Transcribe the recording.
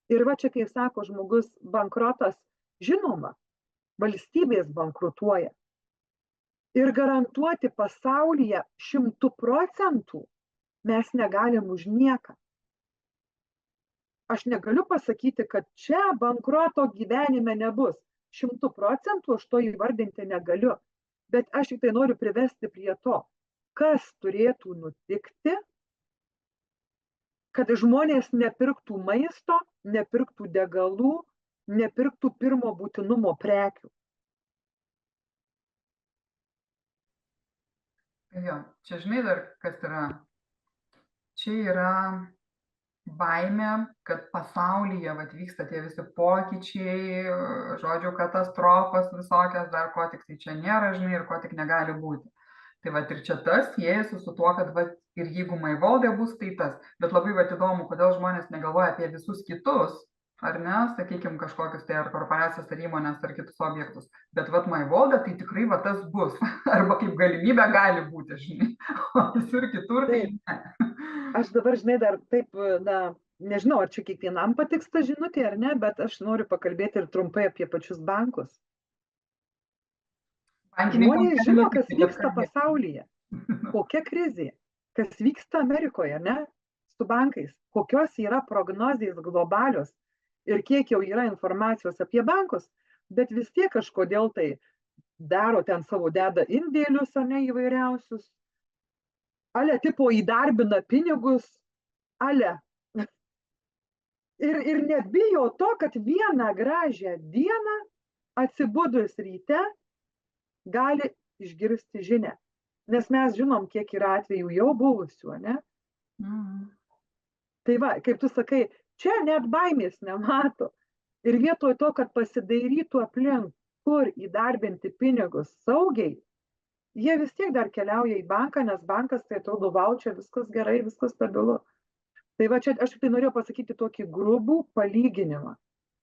Ir va čia, kai sako žmogus bankrotas, žinoma, valstybės bankrutuoja. Ir garantuoti pasaulyje 100% mes negalim už nieką. Aš negaliu pasakyti, kad čia bankroto gyvenime nebus. 100% aš to įvardinti negaliu. Bet aš tik tai noriu privesti prie to, kas turėtų nutikti, kad žmonės nepirktų maisto, nepirktų degalų, nepirktų pirmo būtinumo prekių. Jo, čia žinai dar kas yra. Čia yra baimė, kad pasaulyje vyksta tie visi pokyčiai, žodžiu, katastrofos visokios, dar ko tik tai čia nėra, žinai, ir ko tik negali būti. Tai ir čia tas siejasi su tuo, kad ir jeigu MyVoldė bus, tai tas. Bet labai įdomu, kodėl žmonės negalvoja apie visus kitus, ar ne, sakykime, kažkokius tai ar korporacijas, ar įmonės, ar kitus objektus. Bet MyVoldė tai tikrai tas bus. Arba kaip galimybė gali būti, žinai. O visur kitur tai ne. Aš dabar, žinai, dar taip, nežinau, ar čia kiekvienam patiks ta žinutė ar ne, bet aš noriu pakalbėti ir trumpai apie pačius bankus. Žmonės žino, kas vyksta pasaulyje, kokia krizė, kas vyksta Amerikoje, ne, su bankais, kokios yra prognozijas globalios ir kiek jau yra informacijos apie bankus, bet vis tiek kažkodėl tai daro ten savo, deda indėlius, ar ne, įvairiausius, ale tipo įdarbina pinigus, ale. Ir nebijo to, kad vieną gražią dieną atsibudus ryte gali išgirsti žinią. Nes mes žinom, kiek yra atvejų jau buvusių, ne? Tai va, kaip tu sakai, čia net baimės nemato. Ir vietoj to, kad pasidairytų aplink, kur įdarbinti pinigus saugiai, jie vis tiek dar keliauja į banką, nes bankas tai atrodo, vau, čia viskas gerai, viskas stabilu. Tai va čia aš tai norėjau pasakyti tokį grubų palyginimą.